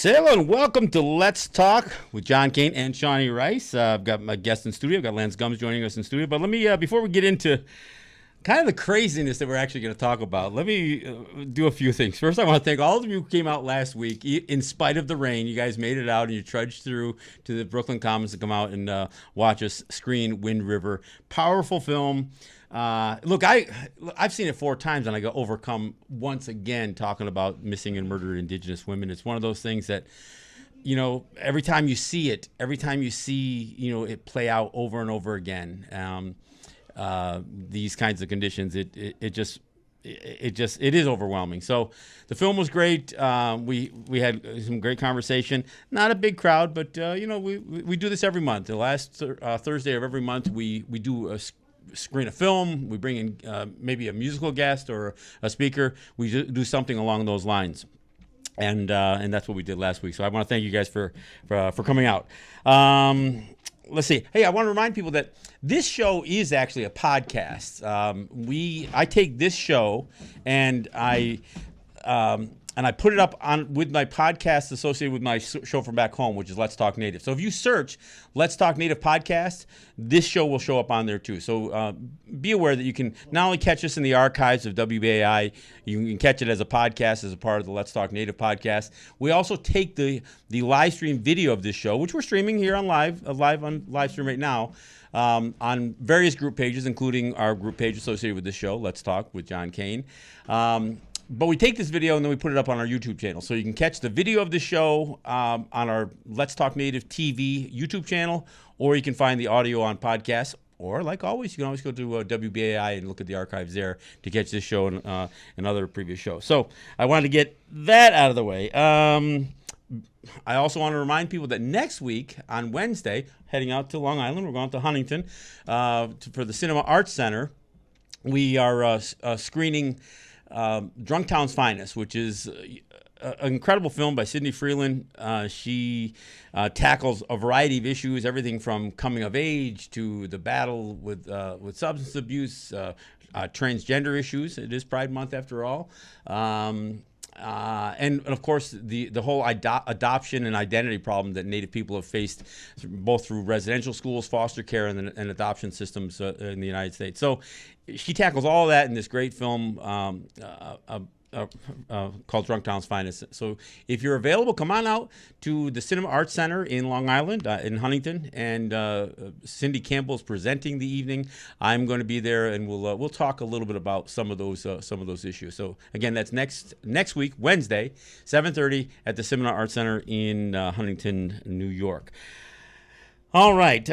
Hello and welcome to Let's Talk with John Kane and Shawnee Rice. I've got my guest in studio. I've got Lance Gums joining us in studio. But let me, before we get into kind of the craziness that we're actually going to talk about, let me do a few things. First, I want to thank all of you who came out last week. In spite of the rain, you guys made it out and you trudged through to the Brooklyn Commons to come out and watch us screen Wind River. Powerful film. Look, I've seen it 4 times and I got overcome once again talking about missing and murdered Indigenous women. It's one of those things that, you know, every time you see it, it play out over and over again, these kinds of conditions, it is overwhelming. So the film was great. We had some great conversation. Not a big crowd, but we do this every month. The last Thursday of every month, we do screen a film. We bring in maybe a musical guest or a speaker. We do something along those lines, and that's what we did last week. So I want to thank you guys for coming out. Let's see. Hey, I want to remind people that this show is actually a podcast. I take this show and I put it up on with my podcast associated with my show from back home, which is Let's Talk Native. So if you search Let's Talk Native podcast, this show will show up on there too. So be aware that you can not only catch us in the archives of WBAI, you can catch it as a podcast as a part of the Let's Talk Native podcast. We also take the live stream video of this show, which we're streaming here on live stream right now, on various group pages, including our group page associated with this show, Let's Talk with John Kane. But we take this video and then we put it up on our YouTube channel. So you can catch the video of the show on our Let's Talk Native TV YouTube channel, or you can find the audio on podcasts. Or, like always, you can always go to WBAI and look at the archives there to catch this show and other previous shows. So I wanted to get that out of the way. I also want to remind people that next week on Wednesday, heading out to Long Island, we're going to Huntington for the Cinema Arts Center. We are screening Drunktown's Finest, which is an incredible film by Sidney Freeland. She tackles a variety of issues, everything from coming of age to the battle with substance abuse, transgender issues. It is Pride Month after all. And of course, the whole adoption and identity problem that Native people have faced, both through residential schools, foster care, and adoption systems in the United States. So she tackles all of that in this great film called Drunktown's Finest. So if you're available, come on out to the Cinema Arts Center in Long Island, in Huntington, and Cindy Campbell is presenting the evening. I'm going to be there, and we'll talk a little bit about some of those issues. So again, that's next week, Wednesday, 7:30 at the Cinema Arts Center in Huntington, New York. All right.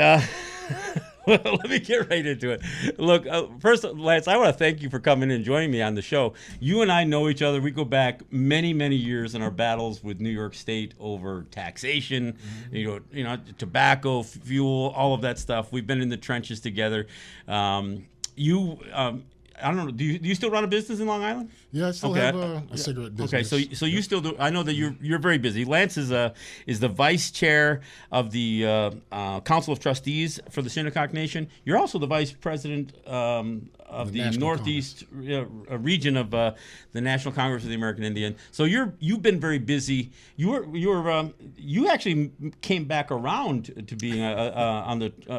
Well, let me get right into it. Look, first, Lance, I want to thank you for coming and joining me on the show. You and I know each other. We go back many, many years in our battles with New York State over taxation, tobacco, fuel, all of that stuff. We've been in the trenches together. I don't know. Do you still run a business in Long Island? Yeah, I still have a cigarette business. Okay, so you still do. I know that you're very busy. Lance is the vice chair of the Council of Trustees for the Shinnecock Nation. You're also the vice president of the Northeast region of the National Congress of the American Indian. So you've been very busy. You actually came back around to being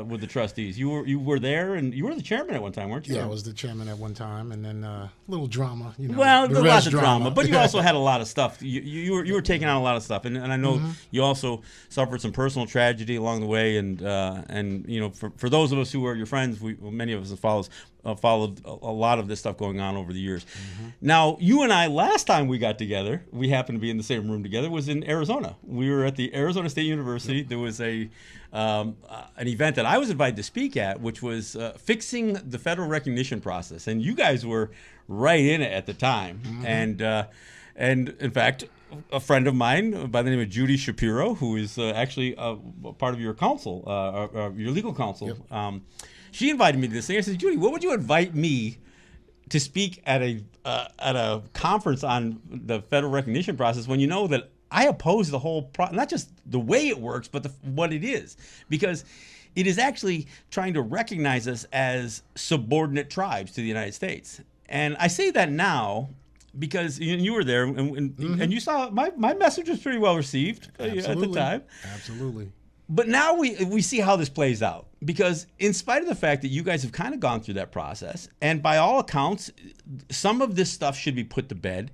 with the trustees. You were there, and you were the chairman at one time, weren't you? Yeah, I was the chairman at one time, and then a little drama. Well, there was lots of drama, but you also had a lot of stuff. You were taking on a lot of stuff, and I know you also suffered some personal tragedy along the way, and for those of us who are your friends, many of us have followed a lot of this stuff going on over the years. Now, you and I, last time we got together, we happened to be in the same room together, was in Arizona. We were at the Arizona State University. There was an event that I was invited to speak at, which was fixing the federal recognition process. And you guys were right in it at the time. And in fact, a friend of mine by the name of Judy Shapiro, who is actually part of your council, your legal counsel, she invited me to this thing. I said, Judy, what would you invite me to speak at a conference on the federal recognition process when you know that I oppose the whole not just the way it works, but what it is, because it is actually trying to recognize us as subordinate tribes to the United States. And I say that now because you were there and you saw my message was pretty well received at the time. Absolutely. But now we see how this plays out, because in spite of the fact that you guys have kind of gone through that process, and by all accounts, some of this stuff should be put to bed,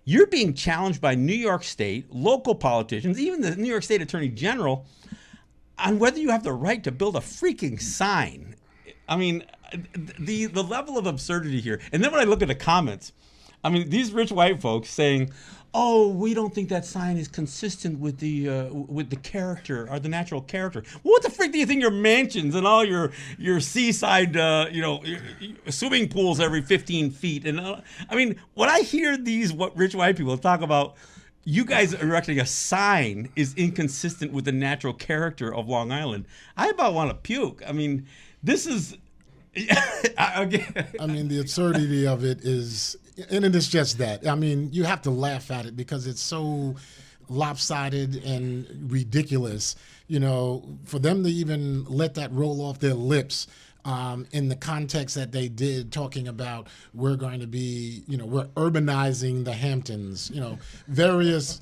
you're being challenged by New York State, local politicians, even the New York State Attorney General, on whether you have the right to build a freaking sign. I mean, the level of absurdity here. And then when I look at the comments, I mean, these rich white folks saying, "Oh, we don't think that sign is consistent with the character or the natural character." Well, what the frick do you think your mansions and all your seaside, swimming pools every 15 feet? And I mean, when I hear these rich white people talk about you guys erecting a sign is inconsistent with the natural character of Long Island, I about want to puke. I mean, this is. I mean, the absurdity of it is, and it is just that. I mean, you have to laugh at it because it's so lopsided and ridiculous. You know, for them to even let that roll off their lips in the context that they did, talking about we're going to be, we're urbanizing the Hamptons, various,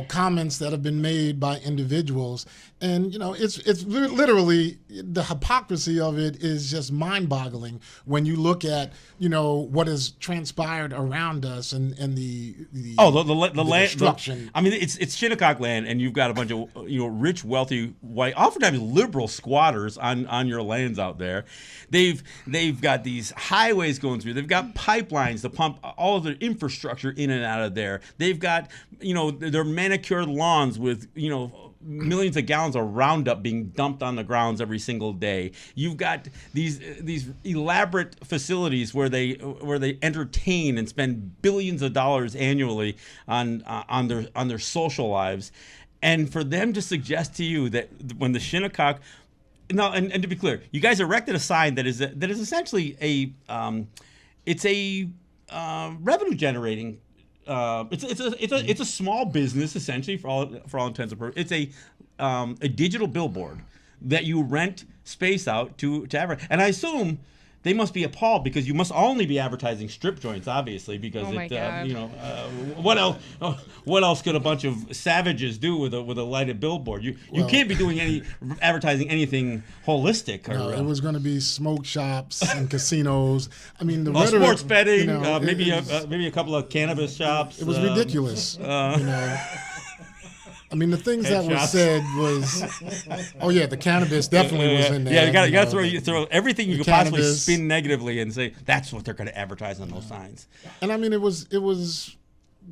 comments that have been made by individuals. And, it's literally, the hypocrisy of it is just mind-boggling when you look at, what has transpired around us and the land destruction. I mean, it's Shinnecock land, and you've got a bunch of rich, wealthy, white, oftentimes liberal squatters on your lands out there. They've got these highways going through. They've got pipelines to pump all of their infrastructure in and out of there. They've got their manicured lawns with millions of gallons of Roundup being dumped on the grounds every single day. You've got these elaborate facilities where they entertain and spend billions of dollars annually on their social lives, and for them to suggest to you that when the Shinnecock now, and to be clear, you guys erected a sign that is essentially a revenue generating. It's a small business essentially for all intents and purposes. It's a digital billboard that you rent space out to advertise. And I assume they must be appalled because you must only be advertising strip joints, obviously, because what else could a bunch of savages do with a lighted billboard? You can't be doing advertising anything holistic. It was going to be smoke shops and casinos. I mean, the rhetoric, sports betting, maybe a couple of cannabis shops. It was ridiculous. I mean, the things that were said was, the cannabis definitely was in there. Yeah, you got to throw everything you could possibly spin negatively and say that's what they're going to advertise on those signs. And I mean, it was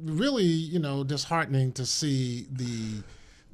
really disheartening to see the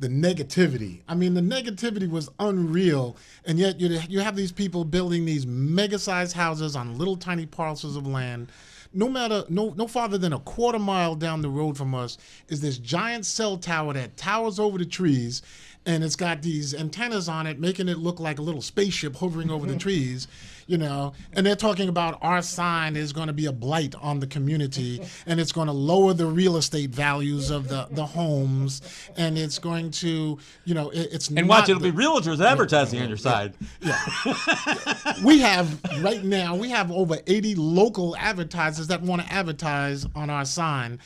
negativity. I mean, the negativity was unreal, and yet you have these people building these mega-sized houses on little tiny parcels of land. No farther than a quarter mile down the road from us is this giant cell tower that towers over the trees, and it's got these antennas on it, making it look like a little spaceship hovering over the trees, and they're talking about our sign is going to be a blight on the community, and it's going to lower the real estate values of the homes, and it's going to, it's and watch, it'll be realtors advertising on your side. Yeah. We have over 80 local advertisers that want to advertise on our sign,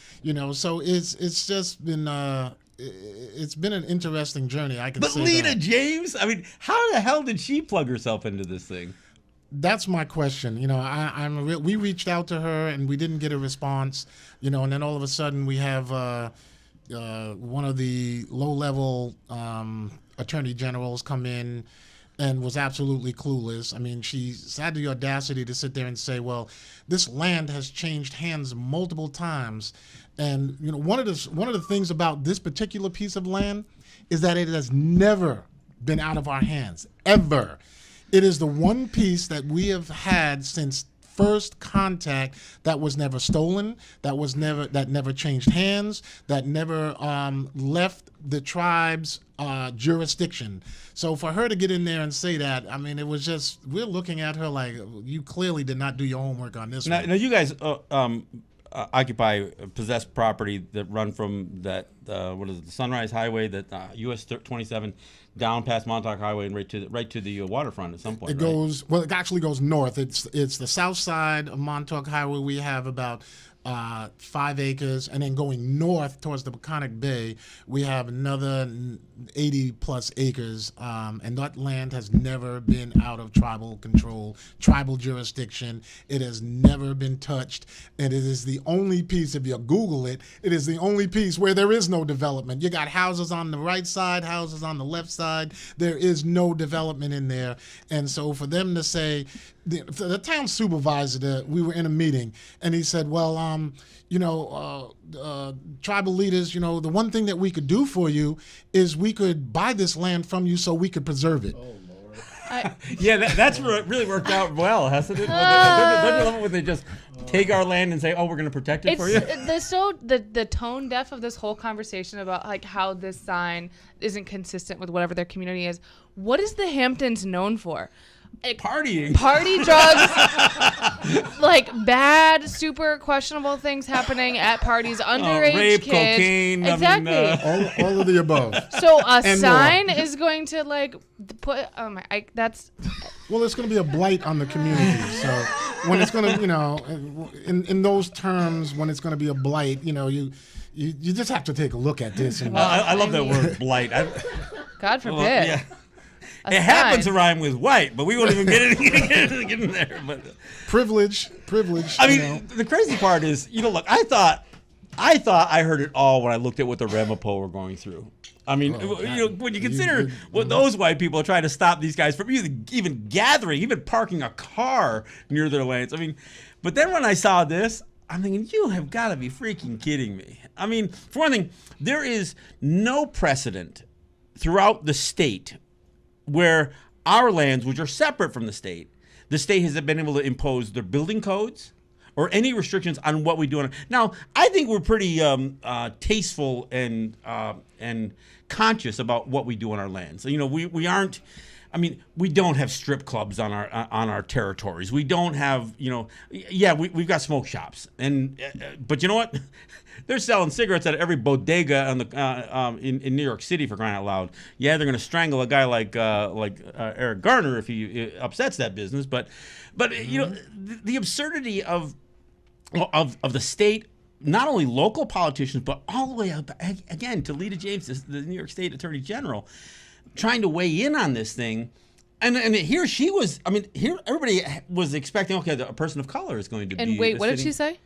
so it's just been it's been an interesting journey. I can say that. But Lena James, I mean, how the hell did she plug herself into this thing? That's my question. We reached out to her and we didn't get a response. And then all of a sudden we have one of the low-level attorney generals come in and was absolutely clueless. I mean, she's had the audacity to sit there and say, well, this land has changed hands multiple times. And, one of the things about this particular piece of land is that it has never been out of our hands, ever. It is the one piece that we have had since first contact that was never stolen, that never changed hands, that never left the tribe's jurisdiction. So for her to get in there and say that, I mean, it was just, we're looking at her like, you clearly did not do your homework on this one. Now you guys possess property that run from that the Sunrise Highway, that US 27 down past Montauk Highway and right to the waterfront at some point. It actually goes north. It's the south side of Montauk Highway. We have about 5 acres, and then going north towards the Peconic Bay, we have another 80 plus acres, and that land has never been out of tribal control, tribal jurisdiction. It has never been touched, and it is the only piece, if you Google it, it is the only piece where there is no development. You got houses on the right side, houses on the left side. There is no development in there, and so for them to say, the town supervisor, we were in a meeting, and he said, well, tribal leaders, the one thing that we could do for you is we could buy this land from you so we could preserve it. Oh, Lord. That's really worked out well, hasn't it? Don't you love it when they just take our land and say, oh, we're going to protect it for you? The tone deaf of this whole conversation about like how this sign isn't consistent with whatever their community is. What is the Hamptons known for? Partying. Party, drugs, like bad, super questionable things happening at parties, underage rape, kids. cocaine. Exactly. All of the above. So a sign is going to like put, that's. Well, it's going to be a blight on the community. So when it's going to, in those terms, when it's going to be a blight, you just have to take a look at this. And, I love that word, blight. God forbid. Well, yeah. It happens to rhyme with white, but we won't even get in there. But privilege. I mean, the crazy part is, look, I thought I heard it all when I looked at what the Ramapo were going through. I mean, when you consider what those white people are trying to stop these guys from even gathering, even parking a car near their lands. I mean, but then when I saw this, I'm thinking, you have got to be freaking kidding me. I mean, for one thing, there is no precedent throughout the state where our lands, which are separate from the state hasn't been able to impose their building codes or any restrictions on what we do. Now, I think we're pretty tasteful and conscious about what we do on our lands. We aren't. I mean, we don't have strip clubs on our territories. We don't have, we've got smoke shops, but you know what? They're selling cigarettes at every bodega in New York City, for crying out loud. Yeah, they're going to strangle a guy like Eric Garner if he upsets that business. But the absurdity of the state, not only local politicians, but all the way up again to Lita James, the New York State Attorney General, trying to weigh in on this thing. And here she was. I mean, here everybody was expecting, okay, a person of color is going to be. And wait, what did she say?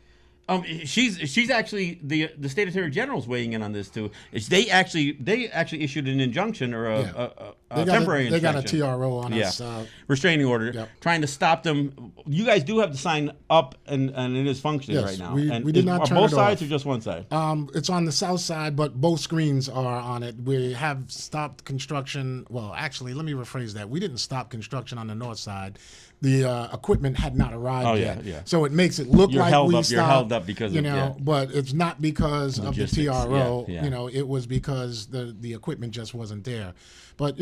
She's actually the state attorney general's weighing in on this too. They actually issued an injunction or a temporary injunction. They got a TRO on us. Restraining order, trying to stop them. You guys do have the sign up and it is functioning right now. We did not turn both it sides off. Or just one side? It's on the south side, but both screens are on it. We have stopped construction. Well, actually, let me rephrase that. We didn't stop construction on the north side. The equipment had not arrived yet. Yeah. So it makes it look like we stopped. You're held up because of but it's not because logistics. Of the TRO. Yeah. It was because the equipment just wasn't there. But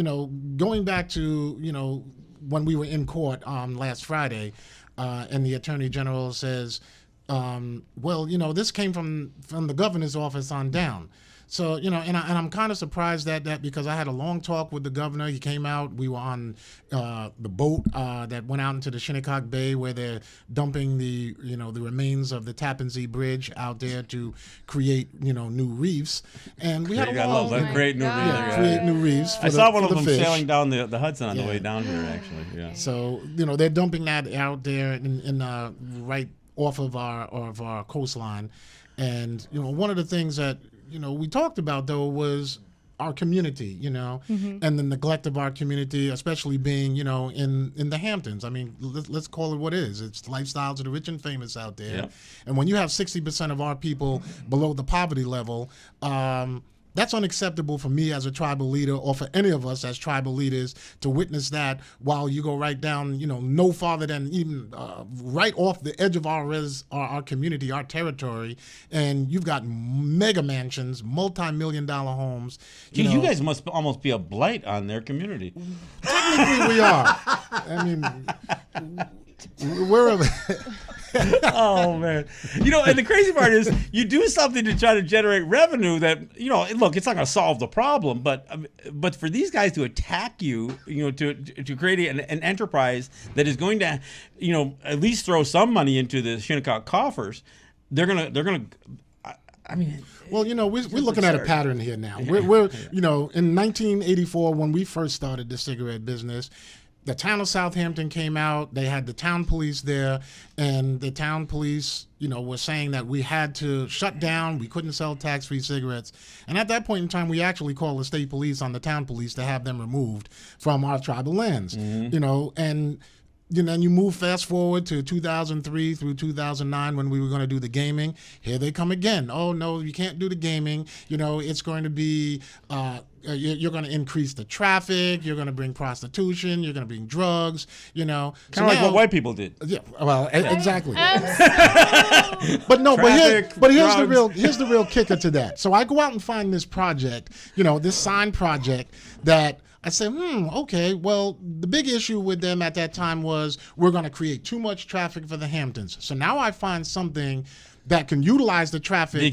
going back to when we were in court last Friday, and the Attorney General says, this came from the governor's office on down. So, and I'm kind of surprised at that because I had a long talk with the governor. He came out. We were on the boat that went out into the Shinnecock Bay where they're dumping the remains of the Tappan Zee Bridge out there to create, new reefs. And we had a long great new reefs. Yeah, create new reefs. I saw one of them sailing down the Hudson on the way down here, actually. Yeah. So, they're dumping that out there in right off of our coastline. And, one of the things that we talked about, though, was our community, and the neglect of our community, especially being, in the Hamptons. I mean, let's call it what it is. It's lifestyles of the rich and famous out there. Yep. And when you have 60% of our people below the poverty level, that's unacceptable for me as a tribal leader or for any of us as tribal leaders to witness that while you go right down, no farther than even right off the edge of our community, our territory, and you've got mega mansions, multi-million-dollar homes. You guys must almost be a blight on their community. Technically, we are. I mean, we're oh man, and the crazy part is you do something to try to generate revenue that look, it's not going to solve the problem, but for these guys to attack you, to create an enterprise that is going to at least throw some money into the Shinnecock coffers. they're gonna. I mean, well, we're looking at a pattern here now. We're in 1984 when we first started the cigarette business, the town of Southampton came out. They had the town police there, and the town police, were saying that we had to shut down. We couldn't sell tax-free cigarettes. And at that point in time, we actually called the state police on the town police to have them removed from our tribal lands. And then you move fast forward to 2003 through 2009 when we were going to do the gaming. Here they come again. Oh, no, you can't do the gaming. It's going to be, you're going to increase the traffic. You're going to bring prostitution. You're going to bring drugs, Kind of like what white people did. Yeah, well, exactly. But no, Traffic, but here's the real kicker to that. So I go out and find this project, this sign project that I said, okay, well, the big issue with them at that time was we're going to create too much traffic for the Hamptons. So now I find something that can utilize the traffic they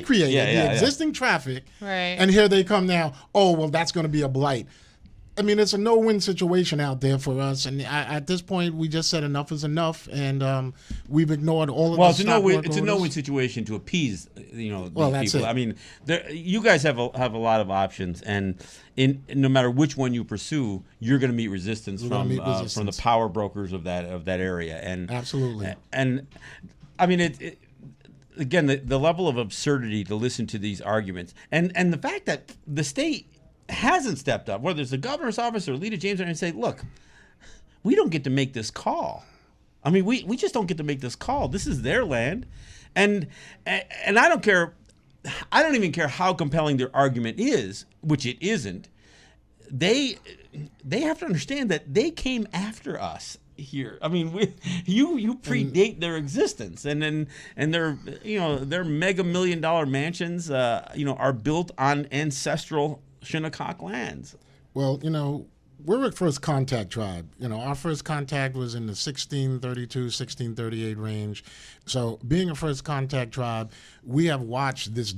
created, existing traffic. Right. And here they come now, oh, well, that's going to be a blight. I mean, it's a no-win situation out there for us. And at this point, we just said enough is enough, and we've ignored all of the it's a no-win situation to appease, these that's people. it. I mean, you guys have a lot of options, and no matter which one you pursue, you're going to meet resistance from the power brokers of that area. And absolutely. And I mean, again, the level of absurdity to listen to these arguments, and the fact that the state hasn't stepped up, whether it's the governor's office or Lita James, and say, look, we don't get to make this call. I mean, we just don't get to make this call. This is their land. And I don't care. I don't even care how compelling their argument is, which it isn't. They have to understand that they came after us here. I mean, you predate their existence, and their their mega $1 million mansions are built on ancestral Shinnecock lands. Well, we're a first contact tribe. Our first contact was in the 1632, 1638 range. So being a first contact tribe, we have watched this,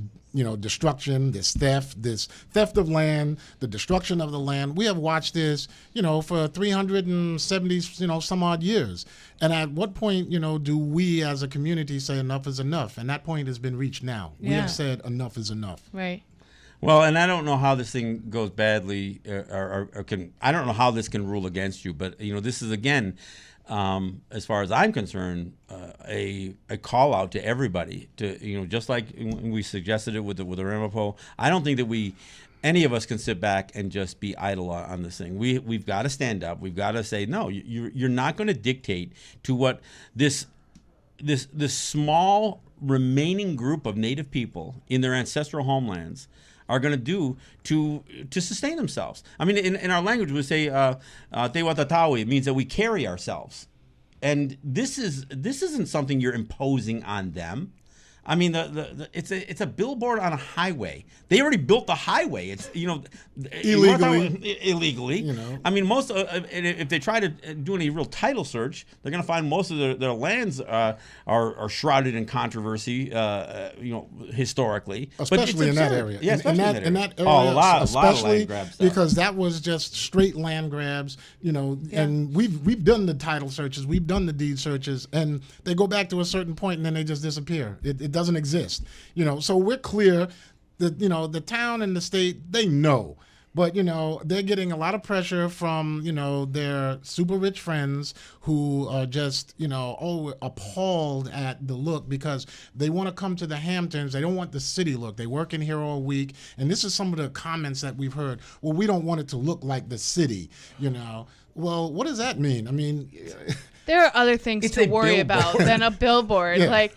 destruction, this theft of land, the destruction of the land. We have watched this, for 370, some odd years. And at what point, do we as a community say enough is enough? And that point has been reached now. We have said enough is enough. Right. Well, and I don't know how this thing goes badly, or I don't know how this can rule against you. But this is again, as far as I'm concerned, a call out to everybody to just like we suggested it with the Ramapo. I don't think that any of us can sit back and just be idle on this thing. We've got to stand up. We've got to say no. You're not going to dictate to what this small remaining group of Native people in their ancestral homelands are going to do to sustain themselves. I mean, in our language, we say Tewatatawi. It means that we carry ourselves, and this isn't something you're imposing on them. I mean, it's a billboard on a highway. They already built the highway. It's illegally. I mean, most if they try to do any real title search, they're going to find most of their lands are shrouded in controversy. Historically, especially in that area. Yeah, in that area. Oh, a lot of land grabs. Because that was just straight land grabs. And we've done the title searches, we've done the deed searches, and they go back to a certain point and then they just disappear. It doesn't exist, so we're clear that, the town and the state, they know, but, they're getting a lot of pressure from, their super rich friends who are just, appalled at the look because they want to come to the Hamptons. They don't want the city look. They work in here all week. And this is some of the comments that we've heard. Well, we don't want it to look like the city, Well, what does that mean? I mean, there are other things to worry about than a billboard. Yeah.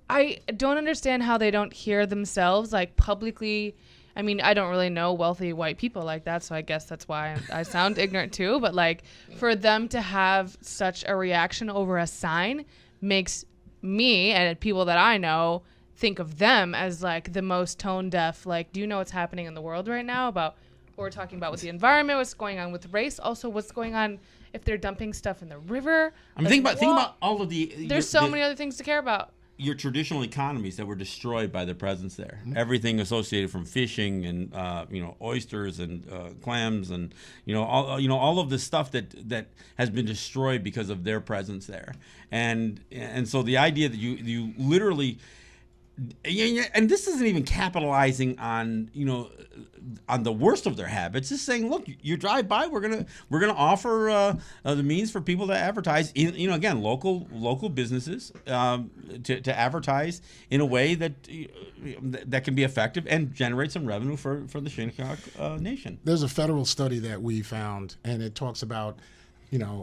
I don't understand how they don't hear themselves publicly. I mean, I don't really know wealthy white people like that, so I guess that's why I sound ignorant too. But for them to have such a reaction over a sign makes me and people that I know think of them as the most tone deaf. Do you know what's happening in the world right now about what we're talking about with the environment, what's going on with race, also what's going on if they're dumping stuff in the river? I mean, think about all of the. There's so many other things to care about. your traditional economies that were destroyed by their presence there. Everything associated from fishing and oysters and clams and all of this stuff that has been destroyed because of their presence there. And so the idea that you literally, and this isn't even capitalizing on on the worst of their habits. Just saying, look, you drive by, we're gonna offer the means for people to advertise in again local businesses to advertise in a way that can be effective and generate some revenue for the Shinnecock Nation. There's a federal study that we found, and it talks about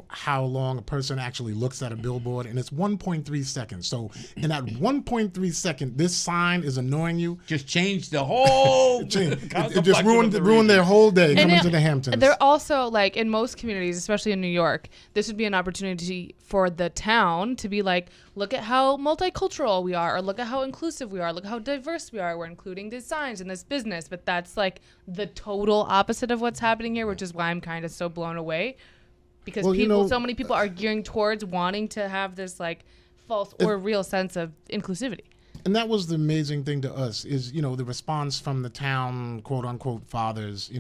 how long a person actually looks at a billboard, and it's 1.3 seconds. So in that 1.3 second, this sign is annoying you. Just change the whole. It just ruined their whole day coming to the Hamptons. They're also like in most communities, especially in New York, this would be an opportunity for the town to be like, look at how multicultural we are, or look at how inclusive we are, look how diverse we are. We're including these signs in this business, but that's like the total opposite of what's happening here, which is why I'm kind of so blown away. Because so many people are gearing towards wanting to have this like false or real sense of inclusivity. And that was the amazing thing to us is, the response from the town, quote unquote, fathers.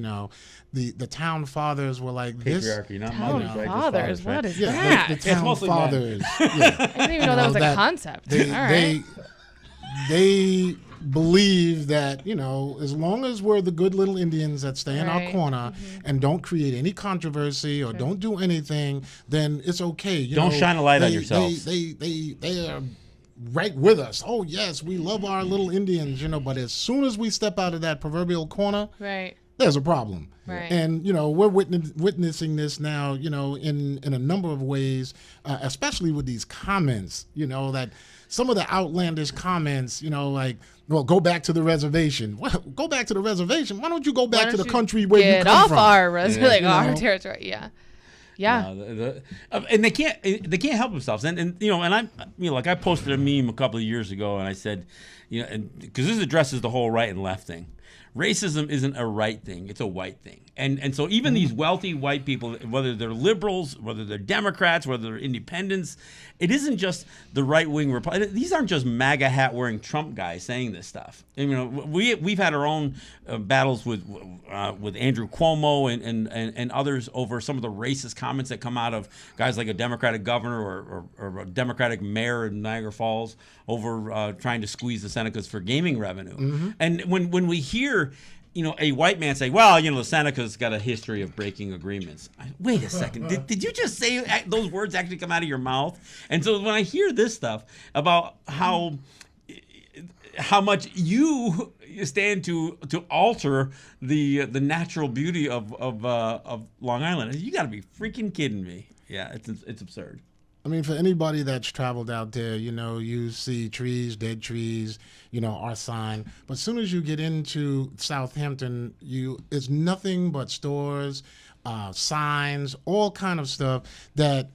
The town fathers were like, patriarchy, not town mothers, right? fathers, what is that? The town fathers. I didn't even know that was a concept. They believe that, as long as we're the good little Indians that stay in our corner and don't create any controversy or don't do anything, then it's okay. Don't shine a light on yourselves. They are right with us. Oh, yes, we love our little Indians, but as soon as we step out of that proverbial corner, there's a problem. Right. And, we're witnessing this now, in a number of ways, especially with these comments, that some of the outlandish comments, like, well, go back to the reservation. Well, go back to the reservation. Why don't you go back to the country where you come from? Get off our territory. Yeah. Yeah. And they can't help themselves. And I like I posted a meme a couple of years ago, and I said, because this addresses the whole right and left thing. Racism isn't a right thing; it's a white thing. And so even these wealthy white people, whether they're liberals, whether they're Democrats, whether they're independents, it isn't just the right-wing Republicans. These aren't just MAGA hat-wearing Trump guys saying this stuff. And, we've had our own battles with Andrew Cuomo and others over some of the racist comments that come out of guys like a Democratic governor or a Democratic mayor in Niagara Falls over trying to squeeze the Senecas for gaming revenue. And when we hear a white man say, well, the Seneca's got a history of breaking agreements. Wait a second. Did you just say those words actually come out of your mouth? And so when I hear this stuff about how much you stand to alter the natural beauty of Long Island, you got to be freaking kidding me. Yeah, it's absurd. I mean, for anybody that's traveled out there, you see trees, dead trees, our sign. But as soon as you get into Southampton, it's nothing but stores, signs, all kind of stuff that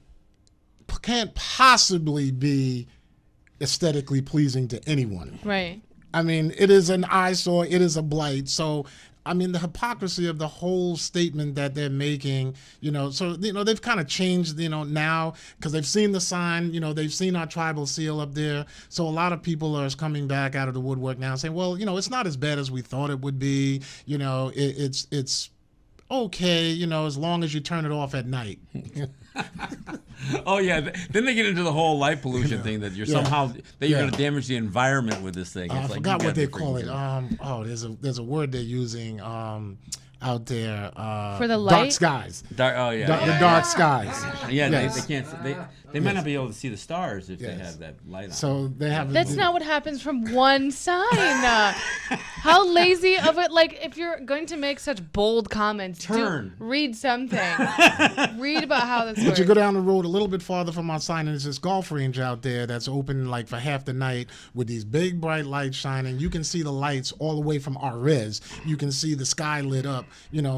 can't possibly be aesthetically pleasing to anyone. Right. I mean, it is an eyesore. It is a blight. So, I mean, the hypocrisy of the whole statement that they're making, so, they've kind of changed, now because they've seen the sign, they've seen our tribal seal up there. So a lot of people are coming back out of the woodwork now saying, well, it's not as bad as we thought it would be. It's okay, as long as you turn it off at night. Oh yeah, then they get into the whole light pollution thing that you're somehow you're going to damage the environment with this thing. I forgot what they call it. There's a word they're using out there for the light? Dark skies. The dark skies. Yeah, yes. They can't. They might not be able to see the stars if they have that light on. So they have. That's not what happens from one sign. How lazy of it! Like if you're going to make such bold comments, read something. Read about how this works. But you go down the road a little bit farther from our sign, and there's this golf range out there that's open like for half the night with these big bright lights shining. You can see the lights all the way from our res. You can see the sky lit up.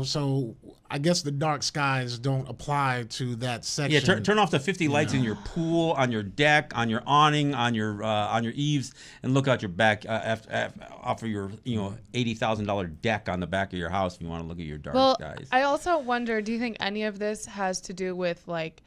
So I guess the dark skies don't apply to that section. Yeah, turn off the 50 lights in your pool, on your deck, on your awning, on your eaves, and look out your back off of your $80,000 deck on the back of your house if you want to look at your dark skies. I also wonder, do you think any of this has to do with like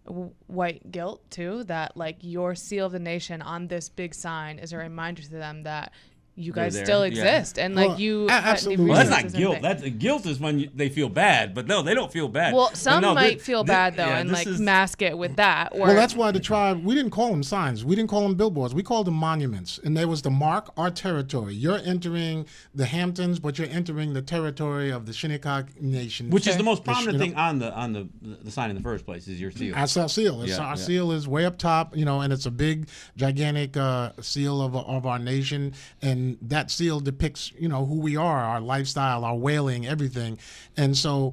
white guilt too, that like your seal of the nation on this big sign is a reminder to them that you guys still exist, and like absolutely. Well, that's not guilt. Guilt is when they feel bad, but no, they don't feel bad. Well, some might feel bad though, and like mask it with that. Well, that's why the tribe, we didn't call them signs, we didn't call them billboards, we called them monuments, and there was to mark our territory. You're entering the Hamptons, but you're entering the territory of the Shinnecock Nation, which is the most prominent thing on the sign in the first place is your seal. That's our seal. Our seal is way up top, and it's a big, gigantic seal of our nation, and that seal depicts, who we are, our lifestyle, our whaling, everything. And so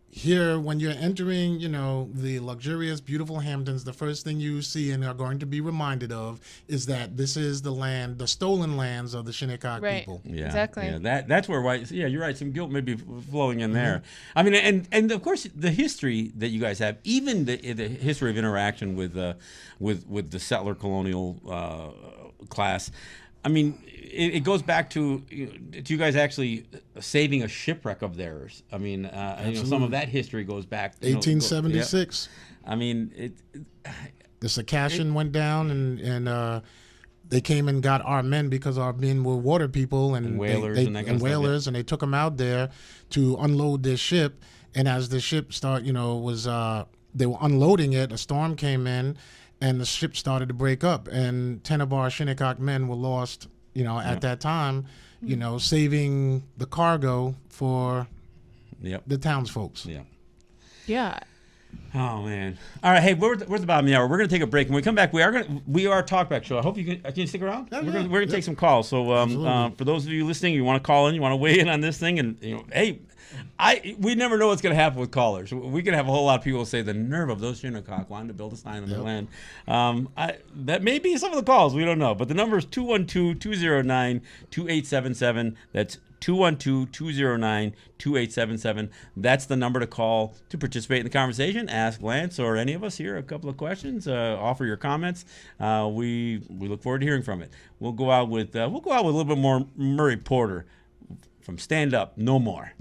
here, when you're entering, the luxurious, beautiful Hamptons, the first thing you see and are going to be reminded of is that this is the land, the stolen lands of the Shinnecock people. Yeah, exactly. Yeah, that's where white. Yeah, you're right. Some guilt may be flowing in there. I mean, and of course, the history that you guys have, even the history of interaction with the settler colonial class. I mean, it goes back to you guys actually saving a shipwreck of theirs. I mean, some of that history goes back 1876. I mean, the Circassian went down, and they came and got our men because our men were water people and whalers and they took them out there to unload their ship. And as the ship they were unloading it, a storm came in. And the ship started to break up, and 10 of our Shinnecock men were lost, at that time, saving the cargo for the townsfolk. Yeah. Yeah. Oh man! All right, hey, we're at the bottom of the hour. We're going to take a break. When we come back, we are a talkback show. I hope you can stick around. Yeah, we're going to take some calls. So for those of you listening, you want to call in, you want to weigh in on this thing, and hey. We never know what's going to happen with callers. We could have a whole lot of people say the nerve of those Shinnecock wanting to build a sign on their land. That may be some of the calls. We don't know. But the number is 212-209-2877. That's 212-209-2877. That's the number to call to participate in the conversation. Ask Lance or any of us here a couple of questions. Offer your comments. We look forward to hearing from it. We'll go out with a little bit more Murray Porter from Stand Up No More.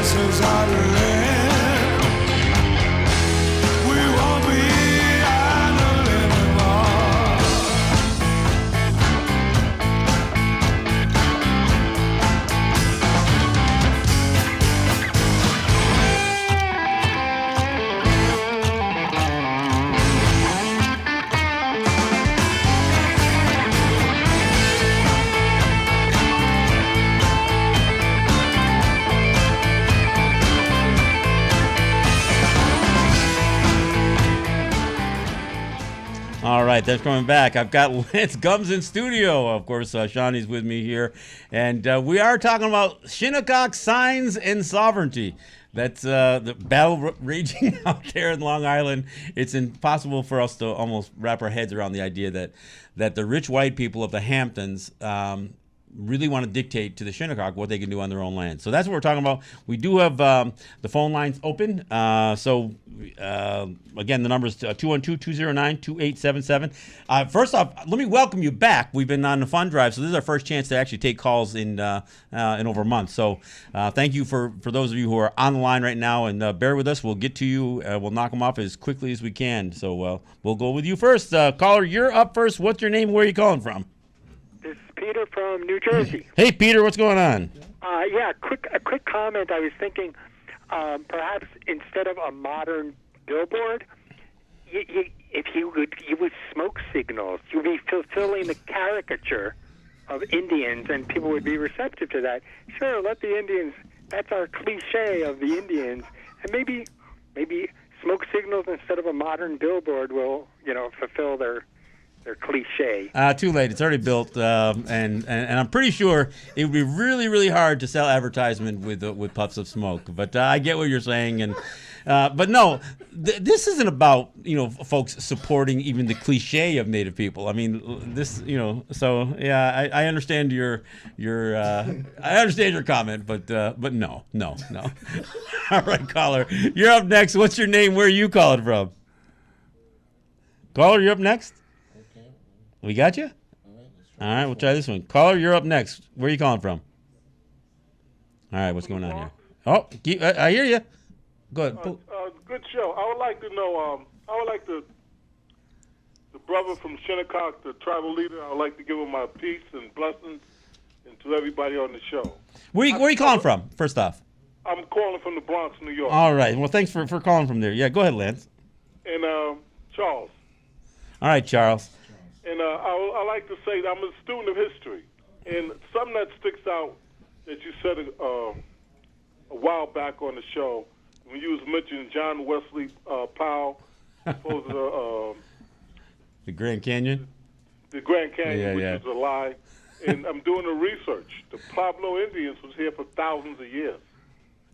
this is our land. We won't be idle anymore. All right, that's coming back. I've got Lance Gums in studio. Of course, Shawnee's with me here. And we are talking about Shinnecock signs and sovereignty. That's the battle raging out there in Long Island. It's impossible for us to almost wrap our heads around the idea that the rich white people of the Hamptons really want to dictate to the Shinnecock what they can do on their own land. So that's what we're talking about. We do have the phone lines open. Again, the number is 212-209-2877. First off, let me welcome you back. We've been on the fund drive, so this is our first chance to actually take calls in over a month. So thank you for those of you who are on the line right now, and bear with us. We'll get to you. We'll knock them off as quickly as we can. So we'll go with you first. Caller, you're up first. What's your name? Where are you calling from? This is Peter from New Jersey. Hey, Peter, what's going on? A quick comment. I was thinking perhaps instead of a modern billboard, if you would smoke signals, you would be fulfilling the caricature of Indians, and people would be receptive to that. Sure, let the Indians. That's our cliche of the Indians, and maybe smoke signals instead of a modern billboard will fulfill their cliche. Too late. It's already built, and I'm pretty sure it would be really, really hard to sell advertisement with puffs of smoke. But I get what you're saying, and but no, this isn't about folks supporting even the cliche of Native people. I mean, this So yeah, I understand your I understand your comment, but no. All right, caller, you're up next. What's your name? Where are you calling from? Caller, you're up next. We got you? All right, we'll try this one. Caller, you're up next. Where are you calling from? All right, what's going on here? Oh, I hear you. Go ahead. Good show. I would like to know, the brother from Shinnecock, the tribal leader, I would like to give him my peace and blessings and to everybody on the show. Where are you calling from, first off? I'm calling from the Bronx, New York. All right. Well, thanks for calling from there. Yeah, go ahead, Lance. And Charles. All right, Charles. And I like to say that I'm a student of history. And something that sticks out that you said a while back on the show, when you was mentioning John Wesley Powell, the Grand Canyon? The Grand Canyon, which was a lie. And I'm doing the research. The Pueblo Indians was here for thousands of years.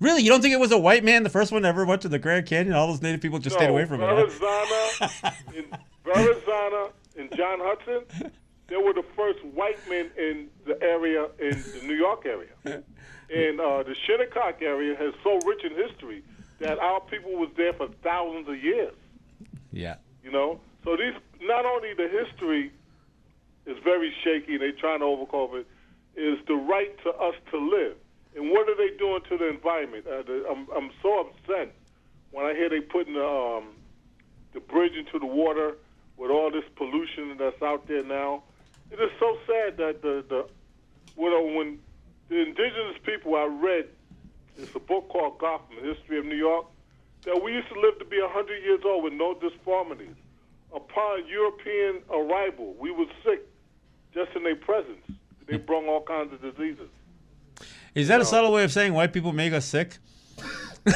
Really? You don't think it was a white man, the first one that ever went to the Grand Canyon? All those Native people just stayed away from it? Verrazano and John Hudson, they were the first white men in the area, in the New York area. And the Shinnecock area has so rich in history that our people was there for thousands of years. Yeah. So these, not only the history is very shaky, they're trying to overcome it, is the right to us to live. And what are they doing to the environment? I'm so upset when I hear they putting the bridge into the water with all this pollution that's out there now. It is so sad that when the indigenous people I read, it's a book called Gotham, The History of New York, that we used to live to be 100 years old with no deformities. Upon European arrival, we were sick just in their presence. They brought all kinds of diseases. Is that a subtle way of saying white people make us sick? Well,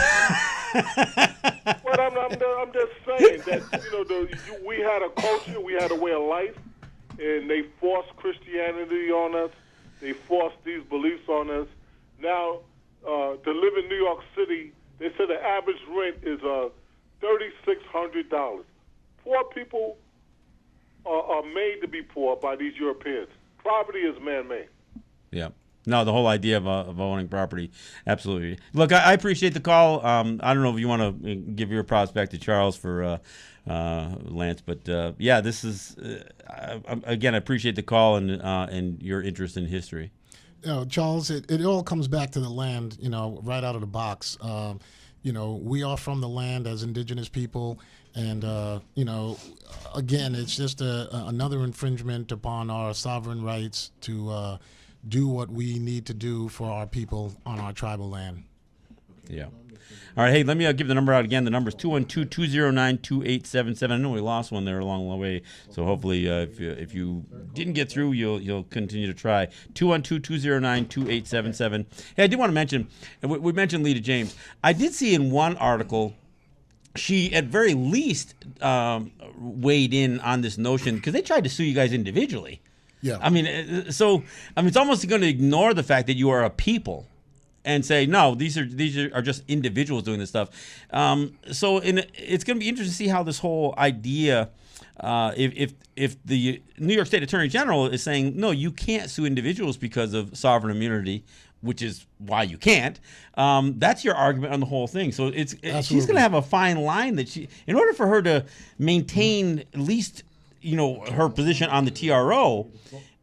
I'm just saying that we had a culture, we had a way of life, and they forced Christianity on us. They forced these beliefs on us. Now, to live in New York City, they said the average rent is $3,600. Poor people are made to be poor by these Europeans. Poverty is man-made. Yeah. No, the whole idea of owning property, absolutely. Look, I appreciate the call. I don't know if you want to give your props back to Charles for Lance, but yeah, this is again. I appreciate the call and your interest in history. Charles, it all comes back to the land, right out of the box. We are from the land as indigenous people, and, again, it's just another infringement upon our sovereign rights to do what we need to do for our people on our tribal land. Yeah. All right. Hey, let me give the number out again. The number is 212-209-2877. I know we lost one there along the way, so hopefully if you didn't get through, you'll continue to try. 212-209-2877. Hey, I did want to mention, we mentioned Lita James. I did see in one article she at very least weighed in on this notion because they tried to sue you guys individually. Yeah. I mean, it's almost going to ignore the fact that you are a people and say, no, these are just individuals doing this stuff. So it's going to be interesting to see how this whole idea, if the New York State Attorney General is saying, no, you can't sue individuals because of sovereign immunity, which is why you can't. That's your argument on the whole thing. So she's going to have a fine line that in order for her to maintain at least, her position on the TRO,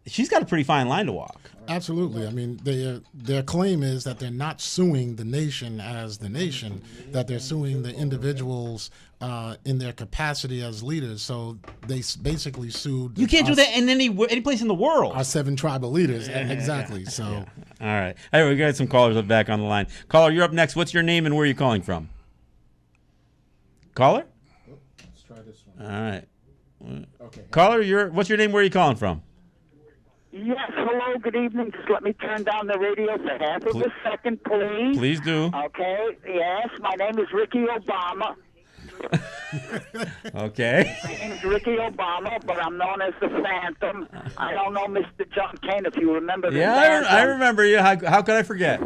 she's got a pretty fine line to walk. Absolutely. I mean, their claim is that they're not suing the nation as the nation, that they're suing the individuals in their capacity as leaders. So they basically sued. You can't do that in any place in the world. Our 7 tribal leaders. Exactly. So. Yeah. All right. Hey, we got some callers back on the line. Caller, you're up next. What's your name and where are you calling from? Caller? Let's try this one. All right. Okay. Caller, what's your name? Where are you calling from? Yes, hello, good evening. Just let me turn down the radio for half of a second, please. Please do. Okay, yes, my name is Ricky Obama. Okay. My name is Ricky Obama, but I'm known as the Phantom. I don't know Mr. John Kane, if you remember the Yeah, I remember you. How could I forget?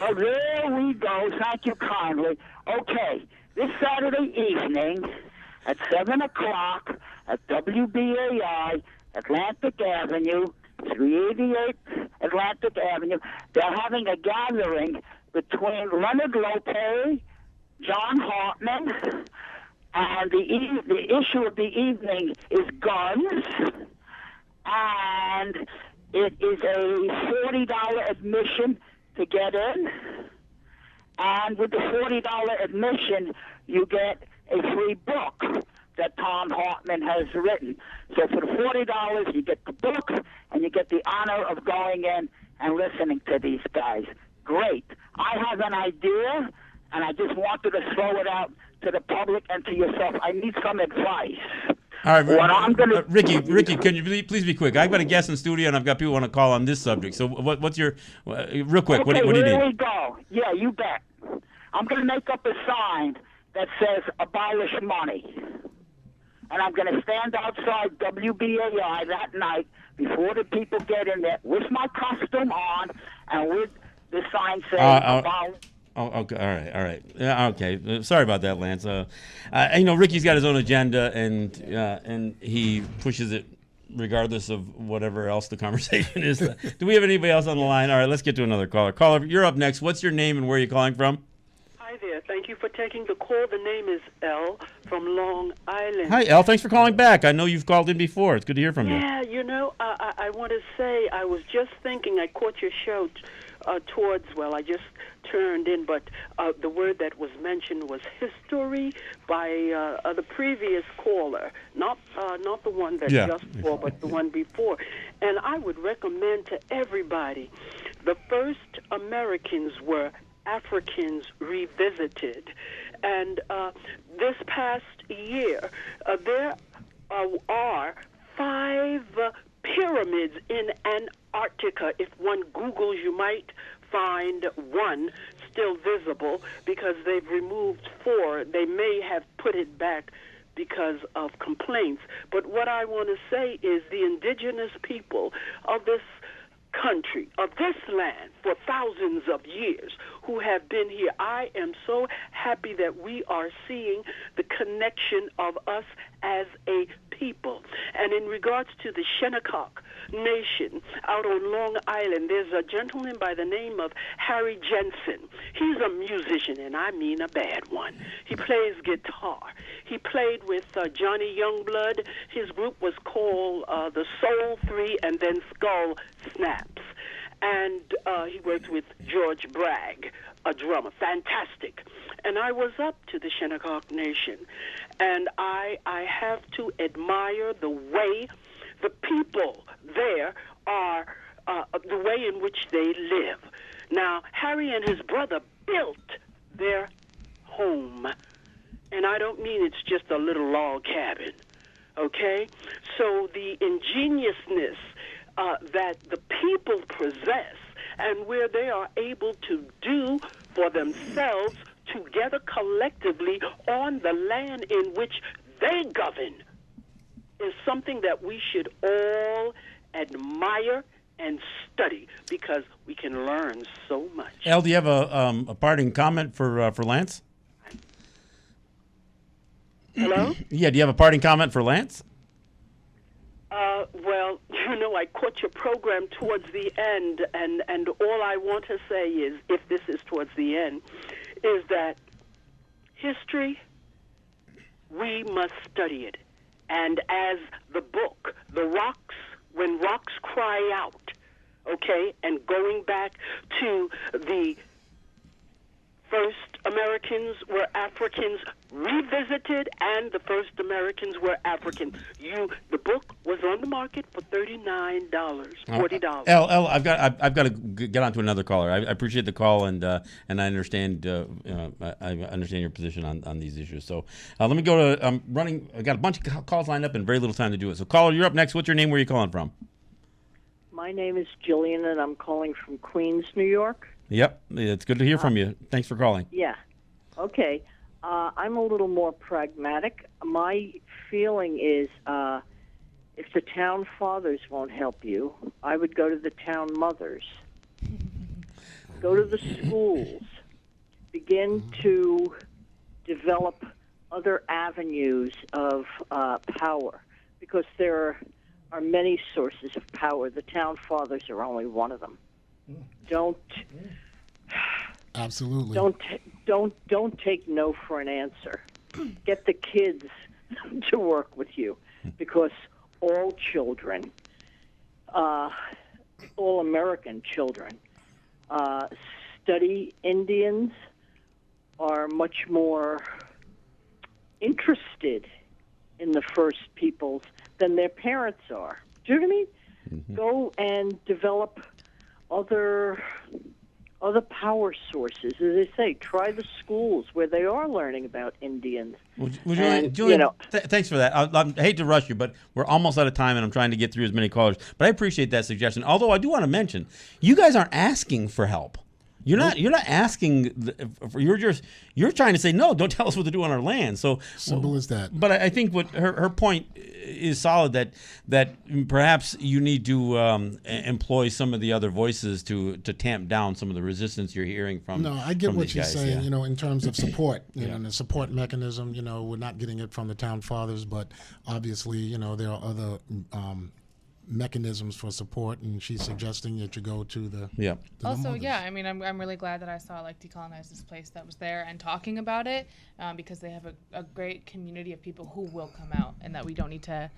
Oh, there we go. Thank you kindly. Okay, this Saturday evening at 7 o'clock at WBAI, Atlantic Avenue, 388 Atlantic Avenue. They're having a gathering between Leonard Lopez, John Hartman, and the issue of the evening is guns, and it is a $40 admission to get in, and with the $40 admission, you get a free book that Tom Hartman has written. So for the $40, you get the book, and you get the honor of going in and listening to these guys. Great. I have an idea, and I just wanted to throw it out to the public and to yourself. I need some advice. All right, what I'm gonna Ricky, can you please be quick? I've got a guest in studio, and I've got people who want to call on this subject. So what's your real quick? Okay, what do you need? Here we go. Yeah, you bet. I'm going to make up a sign that says "Abolish Money." And I'm going to stand outside WBAI that night before the people get in there with my costume on and with the sign saying "Abolish." Oh, okay. All right. Yeah, okay. Sorry about that, Lance. Ricky's got his own agenda, and he pushes it regardless of whatever else the conversation is. Do we have anybody else on the line? All right, let's get to another caller. Caller, you're up next. What's your name and where are you calling from? Hi there. Thank you for taking the call. The name is Elle from Long Island. Hi, Elle. Thanks for calling back. I know you've called in before. It's good to hear from you. Yeah, I want to say I was just thinking I caught your show I just turned in, but the word that was mentioned was history by the previous caller, not the one that just called, but the one before. And I would recommend to everybody, the first Americans were Africans Revisited. And this past year, there are 5 pyramids in Antarctica. If one Googles, you might find one still visible because they've removed 4. They may have put it back because of complaints. But what I want to say is the indigenous people of this country, of this land, for thousands of years, who have been here. I am so happy that we are seeing the connection of us as a people. And in regards to the Shinnecock Nation out on Long Island, there's a gentleman by the name of Harry Jensen. He's a musician, and I mean a bad one. He plays guitar. He played with Johnny Youngblood. His group was called the Soul 3 and then Skull Snaps. and he worked with George Bragg, a drummer, fantastic. And I was up to the Shinnecock Nation, and I have to admire the way the people there are, the way in which they live. Now, Harry and his brother built their home, and I don't mean it's just a little log cabin, okay? So the ingeniousness that the people possess and where they are able to do for themselves together collectively on the land in which they govern is something that we should all admire and study, because we can learn so much. Al, do you have a parting comment for Lance? Hello? Yeah, do you have a parting comment for Lance? Well, I caught your program towards the end, and all I want to say is, if this is towards the end, is that history, we must study it. And as the book, The Rocks, When Rocks Cry Out, okay, and going back to the first Americans were Africans revisited, and the first Americans were African. The book was on the market for $39, $40. L, I've got to get on to another caller. I appreciate the call, and I understand I understand your position on these issues. So let me go to I got a bunch of calls lined up and very little time to do it. So caller, you're up next. What's your name? Where are you calling from? My name is Jillian, and I'm calling from Queens, New York. Yep, it's good to hear from you. Thanks for calling. Yeah. Okay. I'm a little more pragmatic. My feeling is if the town fathers won't help you, I would go to the town mothers. Go to the schools. Begin to develop other avenues of power, because there are many sources of power. The town fathers are only one of them. Absolutely. Don't take no for an answer. Get the kids to work with you, because all children, all American children, study Indians, are much more interested in the First Peoples than their parents are. Do you know what I mean? Mm-hmm. Go and develop other power sources. As I say, try the schools where they are learning about Indians. Julian, thanks for that. I hate to rush you, but we're almost out of time, and I'm trying to get through as many callers. But I appreciate that suggestion. Although I do want to mention, you guys aren't asking for help. You're not asking. You're trying to say no. Don't tell us what to do on our land. So simple as that. But I think what her point is solid, that perhaps you need to employ some of the other voices to tamp down some of the resistance you're hearing from. No, I get what you're saying. Yeah. In terms of support, and the support mechanism. We're not getting it from the town fathers, but obviously, there are other mechanisms for support, and she's suggesting that you go to the also mothers. I mean, I'm really glad that I saw Decolonize This Place that was there and talking about it, because they have a great community of people who will come out, and that we don't need to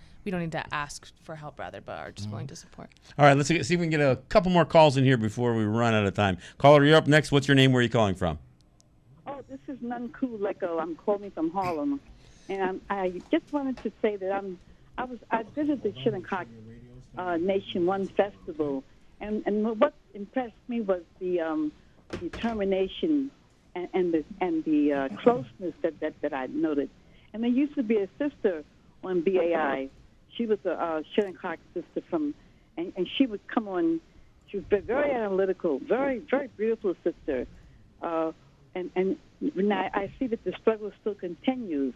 ask for help, rather, but are just willing to support. All right, let's see if we can get a couple more calls in here before we run out of time. Caller, you're up next. What's your name? Where are you calling from? Oh, this is Nunku Leko. I'm calling from Harlem, and I just wanted to say that I visited the Shinnecock Nation One Festival, and what impressed me was the determination and the closeness that I noted. And there used to be a sister on BAI. She was a Shinnecock sister and she would come on. She was very analytical, very very beautiful sister. And now I see that the struggle still continues,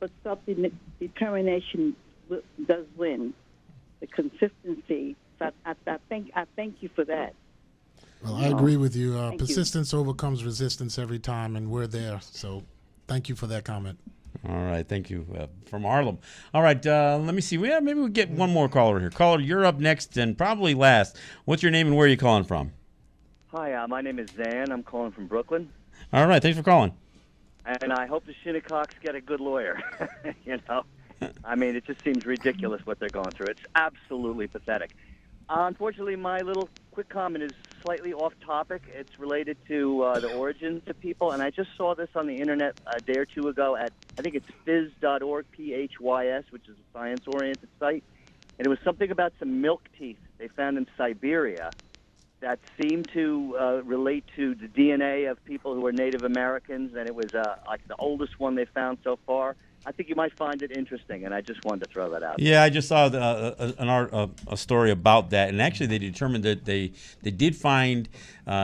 but self-determination does win. The consistency. So I thank you for that. Well, I agree with you. Persistence overcomes resistance every time, and we're there. So thank you for that comment. All right, thank you from Harlem. All right, let me see. Maybe we'll get one more caller here. Caller, you're up next and probably last. What's your name and where are you calling from? Hi, my name is Zan. I'm calling from Brooklyn. All right, thanks for calling. And I hope the Shinnecocks get a good lawyer. I mean, it just seems ridiculous what they're going through. It's absolutely pathetic. Unfortunately, my little quick comment is slightly off topic. It's related to the origins of people, and I just saw this on the internet a day or two ago at, I think it's phys.org, PHYS, which is a science-oriented site, and it was something about some milk teeth they found in Siberia that seemed to relate to the DNA of people who were Native Americans, and it was like the oldest one they found so far. I think you might find it interesting, and I just wanted to throw that out. Yeah, I just saw a story about that, and actually they determined that they did find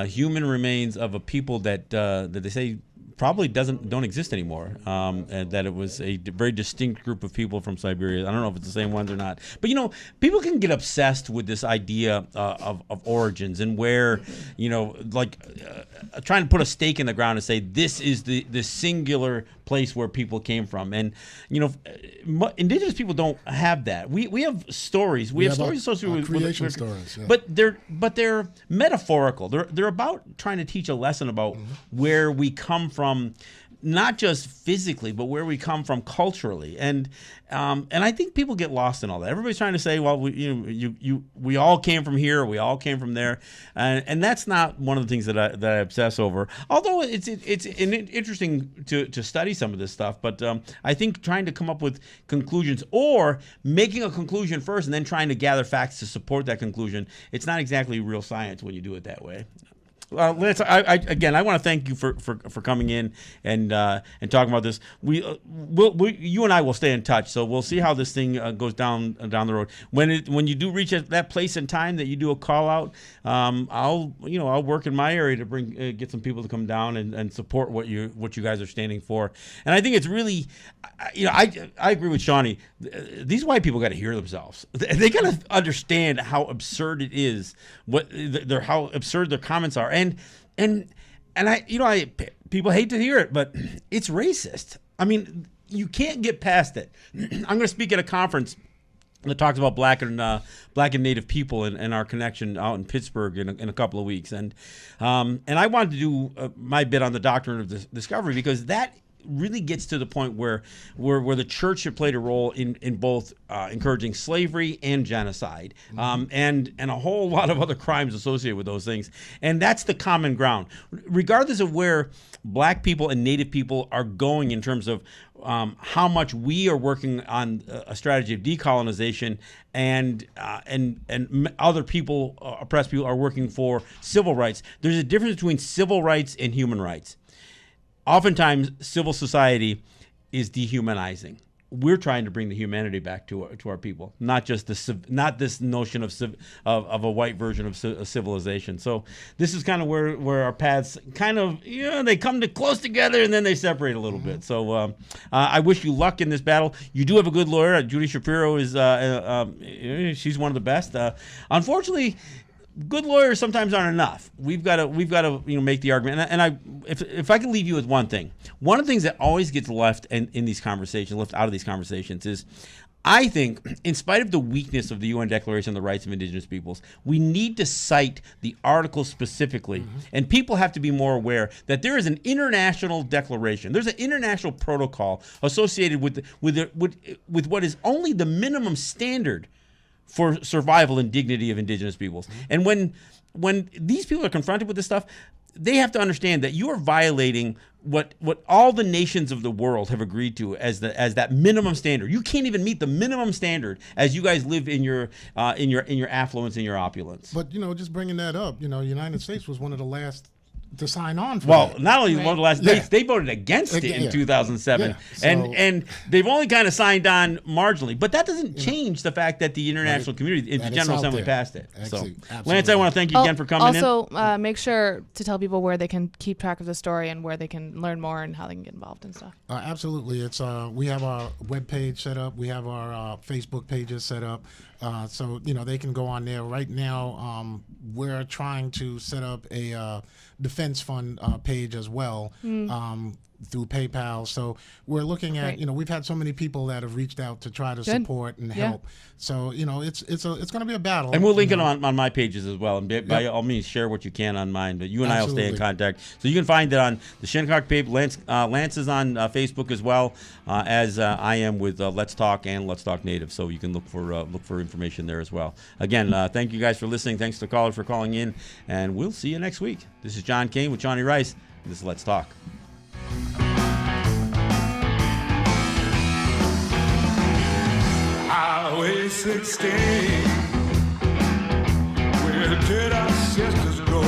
human remains of a people that they say probably don't exist anymore, and that it was a very distinct group of people from Siberia. I don't know if it's the same ones or not, but people can get obsessed with this idea of origins and where, trying to put a stake in the ground and say this is the singular place where people came from, and indigenous people don't have that. We have stories. We have stories associated with creation stories, yeah. but they're metaphorical. They're about trying to teach a lesson about where we come from, not just physically, but where we come from culturally, and I think people get lost in all that. Everybody's trying to say, well, we all came from here, or we all came from there, and that's not one of the things that I obsess over. Although it's interesting to study some of this stuff, but I think trying to come up with conclusions or making a conclusion first and then trying to gather facts to support that conclusion, it's not exactly real science when you do it that way. Lance, I want to thank you for coming in and talking about this. You and I will stay in touch, so we'll see how this thing goes down the road. When you do reach that place and time that you do a call out, I'll work in my area to get some people to come down and support what you guys are standing for. And I think it's really, I agree with Shawnee. These white people got to hear themselves. They got to understand how absurd it is, how absurd their comments are. And I people hate to hear it, but it's racist. I mean, you can't get past it. I'm going to speak at a conference that talks about black and Native people and our connection out in Pittsburgh in a couple of weeks, and I wanted to do my bit on the doctrine of discovery, because that really gets to the point where the church should play a role in both encouraging slavery and genocide, and a whole lot of other crimes associated with those things. And that's the common ground, regardless of where black people and Native people are going in terms of how much we are working on a strategy of decolonization, and other people, oppressed people, are working for civil rights. There's a difference between civil rights and human rights. Oftentimes, civil society is dehumanizing. We're trying to bring the humanity back to our people, not just this notion of a white version of civilization. So this is kind of where our paths kind of they come close together and then they separate a little bit. So I wish you luck in this battle. You do have a good lawyer. Judy Shapiro is she's one of the best. Unfortunately, good lawyers sometimes aren't enough. We've got to make the argument. And if I can leave you with one thing, one of the things that always gets left out of these conversations is, I think, in spite of the weakness of the UN Declaration on the Rights of Indigenous Peoples, we need to cite the article specifically, and people have to be more aware that there is an international declaration. There's an international protocol associated with what is only the minimum standard for survival and dignity of indigenous peoples. And when these people are confronted with this stuff, they have to understand that you are violating what all the nations of the world have agreed to as that minimum standard. You can't even meet the minimum standard as you guys live in your affluence and your opulence. But just bringing that up, United States was one of the last to sign on for that. Not only one of the last states, they voted against it in 2007. Yeah. So, and they've only kind of signed on marginally. But that doesn't change the fact that the international community, the General Assembly, passed it. Absolutely. Lance, I want to thank you again for coming in. Also, make sure to tell people where they can keep track of the story and where they can learn more and how they can get involved and stuff. Absolutely. It's we have our webpage set up. We have our Facebook pages set up. So they can go on there. Right now, we're trying to set up a defense fund page as well. through PayPal. So we're looking at, Great. we've had so many people that have reached out to try to Good. support and Yeah. help. So, it's going to be a battle. And we'll link you it know. on my pages as well. And by all means, share what you can on mine. But you and I will stay in Absolutely. contact. So you can find it on the Shinnecock page. Lance is on Facebook as well, as I am with Let's Talk and Let's Talk Native. So you can look for information there as well. Again, thank you guys for listening. Thanks to callers for calling in. And we'll see you next week. This is John Kane with Johnny Rice. And this is Let's Talk. Highway 16, where did our sisters go?